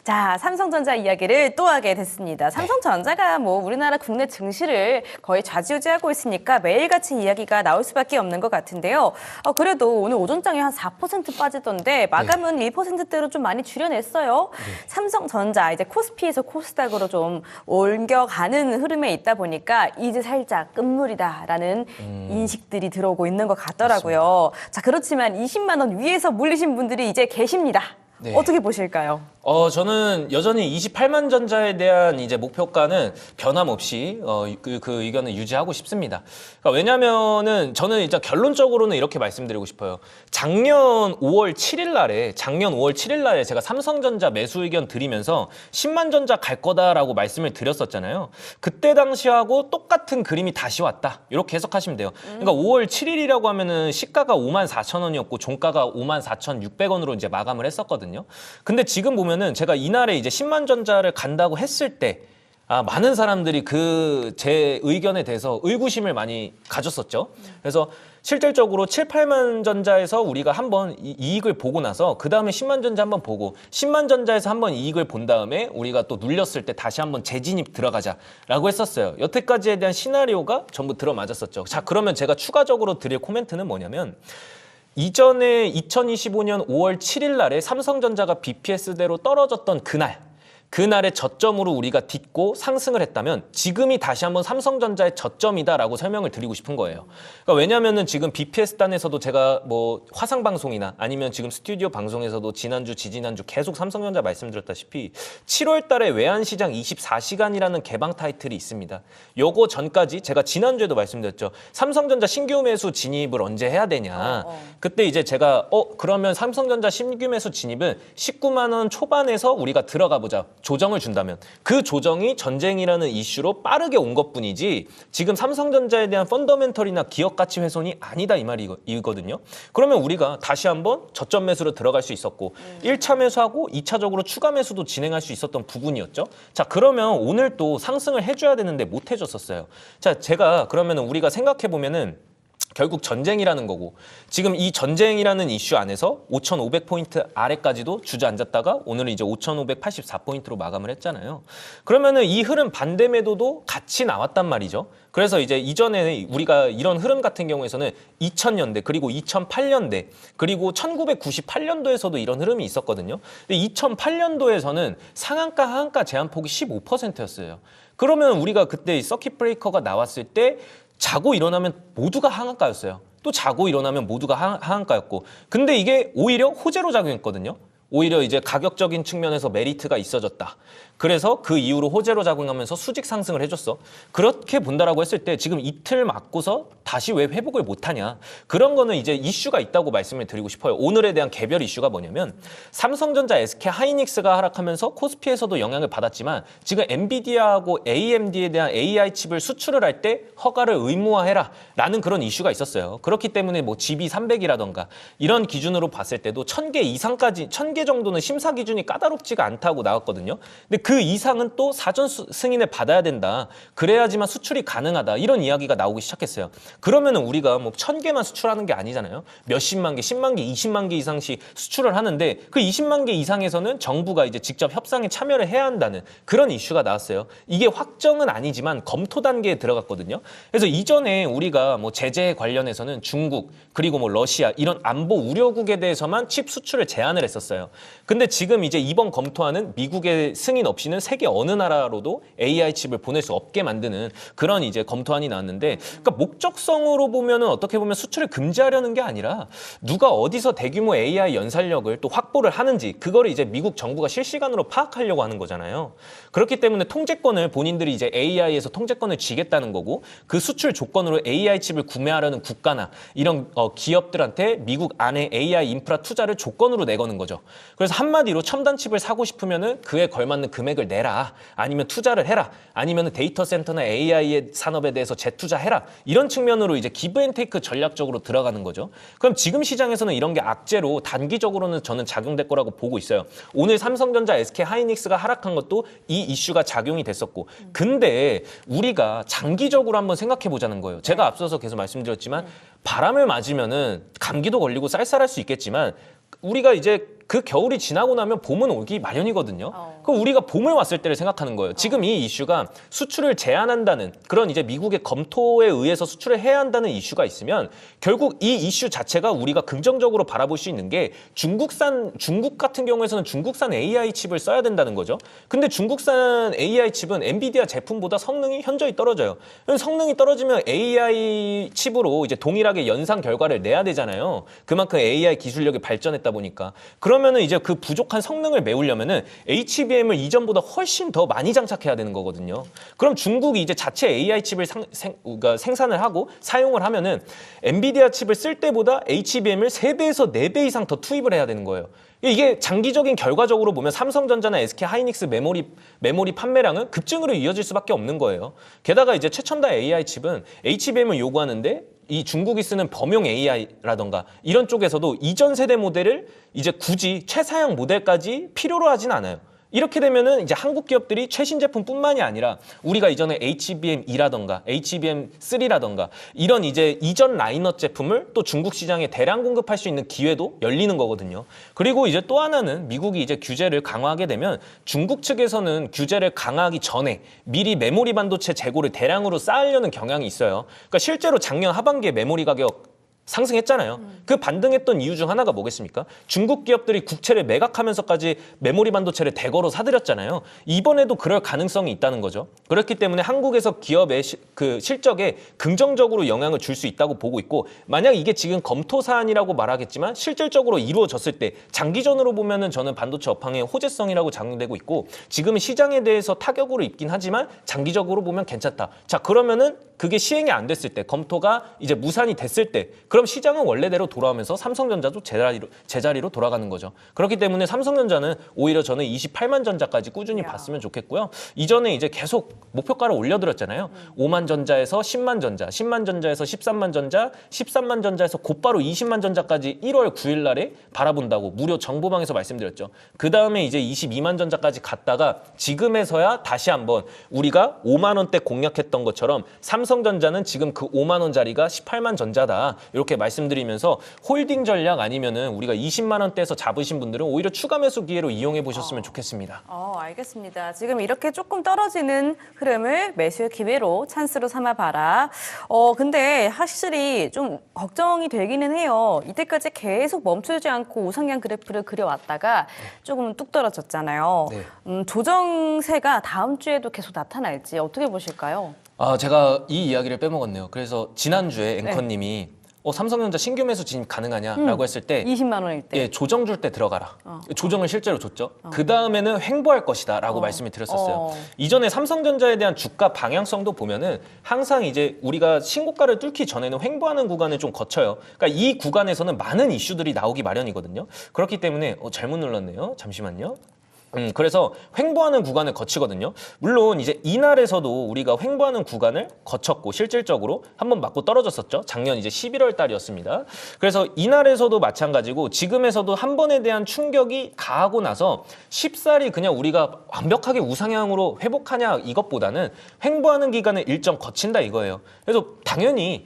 자, 삼성전자 이야기를 또 하게 됐습니다. 삼성전자가 뭐 우리나라 국내 증시를 거의 좌지우지하고 있으니까 매일같이 이야기가 나올 수밖에 없는 것 같은데요. 그래도 오늘 오전장에 한 4% 빠지던데 마감은 1%대로 좀 많이 줄여냈어요. 삼성전자 이제 코스피에서 코스닥으로 좀 옮겨가는 흐름에 있다 보니까 이제 살짝 끝물이다라는 인식들이 들어오고 있는 것 같더라고요. 맞습니다. 자, 그렇지만 20만 원 위에서 물리신 분들이 이제 계십니다. 네. 어떻게 보실까요? 저는 여전히 28만 전자에 대한 이제 목표가는 변함없이 그 의견을 유지하고 싶습니다. 그러니까 왜냐면은 저는 일단 결론적으로는 이렇게 말씀드리고 싶어요. 작년 5월 7일 날에 제가 삼성전자 매수 의견 드리면서 10만 전자 갈 거다라고 말씀을 드렸었잖아요. 그때 당시하고 똑같은 그림이 다시 왔다. 이렇게 해석하시면 돼요. 그러니까 5월 7일이라고 하면은 시가가 54,000원이었고 종가가 54,600원으로 이제 마감을 했었거든요. 근데 지금 보면은 제가 이날에 이제 10만 전자를 간다고 했을 때 많은 사람들이 제 의견에 대해서 의구심을 많이 가졌었죠. 그래서 실질적으로 7, 8만 전자에서 우리가 한번 이익을 보고 나서 그 다음에 10만 전자 한번 보고 10만 전자에서 한번 이익을 본 다음에 우리가 또 눌렸을 때 다시 한번 재진입 들어가자라고 했었어요. 여태까지에 대한 시나리오가 전부 들어맞았었죠. 자, 그러면 제가 추가적으로 드릴 코멘트는 뭐냐면 이전에 2025년 5월 7일 날에 삼성전자가 BPS대로 떨어졌던 그날의 저점으로 우리가 딛고 상승을 했다면 지금이 다시 한번 삼성전자의 저점이다라고 설명을 드리고 싶은 거예요. 그러니까 왜냐면은 지금 BPS단에서도 제가 뭐 화상방송이나 아니면 지금 스튜디오 방송에서도 지난주, 지지난주 계속 삼성전자 말씀드렸다시피 7월 달에 외환시장 24시간이라는 개방 타이틀이 있습니다. 요거 전까지 제가 지난주에도 말씀드렸죠. 삼성전자 신규 매수 진입을 언제 해야 되냐. 그때 이제 제가 그러면 삼성전자 신규 매수 진입은 19만 원 초반에서 우리가 들어가 보자. 조정을 준다면 그 조정이 전쟁이라는 이슈로 빠르게 온 것뿐이지 지금 삼성전자에 대한 펀더멘털이나 기업 가치 훼손이 아니다 이 말이거든요. 그러면 우리가 다시 한번 저점 매수로 들어갈 수 있었고 1차 매수하고 2차적으로 추가 매수도 진행할 수 있었던 부분이었죠. 자, 그러면 오늘 또 상승을 해줘야 되는데 못 해줬었어요. 자, 제가 그러면 우리가 생각해 보면은 결국 전쟁이라는 거고 지금 이 전쟁이라는 이슈 안에서 5,500포인트 아래까지도 주저앉았다가 오늘은 이제 5,584포인트로 마감을 했잖아요. 그러면은 이 흐름 반대 매도도 같이 나왔단 말이죠. 그래서 이제 이전에 우리가 이런 흐름 같은 경우에서는 2000년대 그리고 2008년대 그리고 1998년도에서도 이런 흐름이 있었거든요. 근데 2008년도에서는 상한가 하한가 제한폭이 15%였어요. 그러면 우리가 그때 서킷 브레이커가 나왔을 때 자고 일어나면 모두가 하한가였어요. 또 자고 일어나면 모두가 하한가였고 근데 이게 오히려 호재로 작용했거든요. 오히려 이제 가격적인 측면에서 메리트가 있어졌다. 그래서 그 이후로 호재로 작용하면서 수직 상승을 해줬어. 그렇게 본다라고 했을 때 지금 이틀 맞고서 다시 왜 회복을 못하냐. 그런 거는 이제 이슈가 있다고 말씀을 드리고 싶어요. 오늘에 대한 개별 이슈가 뭐냐면 삼성전자, SK 하이닉스가 하락하면서 코스피에서도 영향을 받았지만 지금 엔비디아하고 AMD에 대한 AI 칩을 수출을 할 때 허가를 의무화해라 라는 그런 이슈가 있었어요. 그렇기 때문에 뭐 GB300이라던가 이런 기준으로 봤을 때도 1000개 이상까지 1000개 정도는 심사 기준이 까다롭지가 않다고 나왔거든요. 근데 그 이상은 또 사전 승인을 받아야 된다. 그래야지만 수출이 가능하다. 이런 이야기가 나오기 시작했어요. 그러면은 우리가 뭐 1000개만 수출하는 게 아니잖아요. 몇십만 개, 10만 개, 20만 개 이상씩 수출을 하는데 그 20만 개 이상에서는 정부가 이제 직접 협상에 참여를 해야 한다는 그런 이슈가 나왔어요. 이게 확정은 아니지만 검토 단계에 들어갔거든요. 그래서 이전에 우리가 뭐 제재 관련해서는 중국 그리고 뭐 러시아 이런 안보 우려국에 대해서만 칩 수출을 제한을 했었어요. 근데 지금 이제 이번 검토하는 미국의 승인 없이는 세계 어느 나라로도 AI 칩을 보낼 수 없게 만드는 그런 이제 검토안이 나왔는데 그러니까 목적성으로 보면은 어떻게 보면 수출을 금지하려는 게 아니라 누가 어디서 대규모 AI 연산력을 또 확보를 하는지 그거를 이제 미국 정부가 실시간으로 파악하려고 하는 거잖아요. 그렇기 때문에 통제권을 본인들이 이제 AI에서 통제권을 쥐겠다는 거고 그 수출 조건으로 AI 칩을 구매하려는 국가나 이런 기업들한테 미국 안에 AI 인프라 투자를 조건으로 내거는 거죠. 그래서 한마디로 첨단 칩을 사고 싶으면은 그에 걸맞는 금액을 내라. 아니면 투자를 해라. 아니면 데이터 센터나 AI의 산업에 대해서 재투자해라. 이런 측면으로 이제 기브 앤 테이크 전략적으로 들어가는 거죠. 그럼 지금 시장에서는 이런 게 악재로 단기적으로는 저는 작용될 거라고 보고 있어요. 오늘 삼성전자, SK 하이닉스가 하락한 것도 이 이슈가 작용이 됐었고 근데 우리가 장기적으로 한번 생각해 보자는 거예요. 제가 앞서서 계속 말씀드렸지만 바람을 맞으면은 감기도 걸리고 쌀쌀할 수 있겠지만 우리가 이제 그 겨울이 지나고 나면 봄은 오기 마련이거든요. 그럼 우리가 봄을 왔을 때를 생각하는 거예요. 지금 이 이슈가 수출을 제한한다는 그런 이제 미국의 검토에 의해서 수출을 해야 한다는 이슈가 있으면 결국 이 이슈 자체가 우리가 긍정적으로 바라볼 수 있는 게 중국 같은 경우에서는 중국산 AI 칩을 써야 된다는 거죠. 근데 중국산 AI 칩은 엔비디아 제품보다 성능이 현저히 떨어져요. 성능이 떨어지면 AI 칩으로 이제 동일하게 연상 결과를 내야 되잖아요. 그만큼 AI 기술력이 발전했다 보니까. 그러면은 이제 그 부족한 성능을 메우려면은 HBM을 이전보다 훨씬 더 많이 장착해야 되는 거거든요. 그럼 중국이 이제 자체 AI 칩을 그러니까 생산을 하고 사용을 하면은 엔비디아 칩을 쓸 때보다 HBM을 3배에서 4배 이상 더 투입을 해야 되는 거예요. 이게 장기적인 결과적으로 보면 삼성전자나 SK 하이닉스 메모리 판매량은 급증으로 이어질 수밖에 없는 거예요. 게다가 이제 최첨단 AI 칩은 HBM을 요구하는데 이 중국이 쓰는 범용 AI라던가 이런 쪽에서도 이전 세대 모델을 이제 굳이 최사양 모델까지 필요로 하진 않아요. 이렇게 되면은 이제 한국 기업들이 최신 제품뿐만이 아니라 우리가 이전에 HBM2라던가 HBM3라던가 이런 이제 이전 라인업 제품을 또 중국 시장에 대량 공급할 수 있는 기회도 열리는 거거든요. 그리고 이제 또 하나는 미국이 이제 규제를 강화하게 되면 중국 측에서는 규제를 강화하기 전에 미리 메모리 반도체 재고를 대량으로 쌓으려는 경향이 있어요. 그러니까 실제로 작년 하반기에 메모리 가격 상승했잖아요. 그 반등했던 이유 중 하나가 뭐겠습니까? 중국 기업들이 국채를 매각하면서까지 메모리 반도체를 대거로 사들였잖아요. 이번에도 그럴 가능성이 있다는 거죠. 그렇기 때문에 한국에서 기업의 그 실적에 긍정적으로 영향을 줄 수 있다고 보고 있고, 만약 이게 지금 검토 사안이라고 말하겠지만 실질적으로 이루어졌을 때 장기전으로 보면은 저는 반도체 업황의 호재성이라고 작용되고 있고, 지금 시장에 대해서 타격으로 입긴 하지만 장기적으로 보면 괜찮다. 자, 그러면은 그게 시행이 안 됐을 때, 검토가 이제 무산이 됐을 때, 그럼 시장은 원래대로 돌아오면서 삼성전자도 제자리로 돌아가는 거죠. 그렇기 때문에 삼성전자는 오히려 저는 28만 전자까지 꾸준히 봤으면 좋겠고요. 이전에 이제 계속 목표가를 올려드렸잖아요. 5만 전자에서 10만 전자, 10만 전자에서 13만 전자, 13만 전자에서 곧바로 20만 전자까지 1월 9일 날에 바라본다고 무료 정보방에서 말씀드렸죠. 그 다음에 이제 22만 전자까지 갔다가 지금에서야 다시 한번 우리가 5만 원대 공략했던 것처럼 삼성전자는 지금 그 5만 원짜리가 18만 전자다. 이렇게 말씀드리면서 홀딩 전략 아니면은 우리가 20만 원대에서 잡으신 분들은 오히려 추가 매수 기회로 이용해 보셨으면 좋겠습니다. 알겠습니다. 지금 이렇게 조금 떨어지는 흐름을 매수 기회로 찬스로 삼아봐라. 근데 확실히 좀 걱정이 되기는 해요. 이때까지 계속 멈추지 않고 우상향 그래프를 그려왔다가 조금 뚝 떨어졌잖아요. 네. 조정세가 다음 주에도 계속 나타날지 어떻게 보실까요? 제가 이 이야기를 빼먹었네요. 그래서 지난주에 앵커님이 삼성전자 신규 매수 진입 가능하냐라고 했을 때 20만 원일 때. 예, 조정 줄 때 들어가라. 조정을 실제로 줬죠. 그 다음에는 횡보할 것이다라고 말씀을 드렸었어요. 이전에 삼성전자에 대한 주가 방향성도 보면은 항상 이제 우리가 신고가를 뚫기 전에는 횡보하는 구간을 좀 거쳐요. 그러니까 이 구간에서는 많은 이슈들이 나오기 마련이거든요. 그렇기 때문에 잘못 눌렀네요. 잠시만요. 그래서 횡보하는 구간을 거치거든요. 물론 이제 이날에서도 우리가 횡보하는 구간을 거쳤고 실질적으로 한번 맞고 떨어졌었죠. 작년 이제 11월 달이었습니다. 그래서 이날에서도 마찬가지고 지금에서도 한 번에 대한 충격이 가하고 나서 쉽사리 그냥 우리가 완벽하게 우상향으로 회복하냐 이것보다는 횡보하는 기간을 일정 거친다 이거예요. 그래서 당연히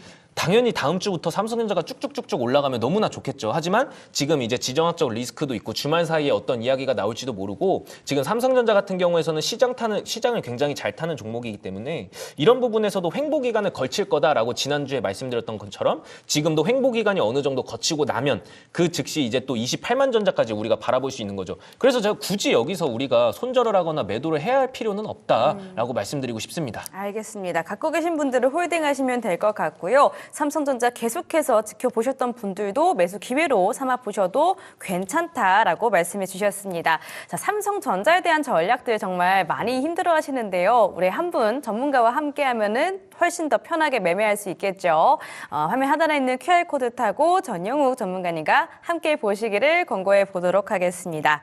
다음 주부터 삼성전자가 쭉쭉쭉쭉 올라가면 너무나 좋겠죠. 하지만 지금 이제 지정학적 리스크도 있고 주말 사이에 어떤 이야기가 나올지도 모르고 지금 삼성전자 같은 경우에서는 시장을 굉장히 잘 타는 종목이기 때문에 이런 부분에서도 횡보 기간을 걸칠 거다라고 지난주에 말씀드렸던 것처럼 지금도 횡보 기간이 어느 정도 거치고 나면 그 즉시 이제 또 28만 전자까지 우리가 바라볼 수 있는 거죠. 그래서 제가 굳이 여기서 우리가 손절을 하거나 매도를 해야 할 필요는 없다라고 말씀드리고 싶습니다. 알겠습니다. 갖고 계신 분들은 홀딩하시면 될 것 같고요. 삼성전자 계속해서 지켜보셨던 분들도 매수 기회로 삼아보셔도 괜찮다라고 말씀해 주셨습니다. 자, 삼성전자에 대한 전략들 정말 많이 힘들어 하시는데요. 우리 한 분 전문가와 함께 하면은 훨씬 더 편하게 매매할 수 있겠죠. 화면 하단에 있는 QR코드 타고 전영욱 전문가님과 함께 보시기를 권고해 보도록 하겠습니다.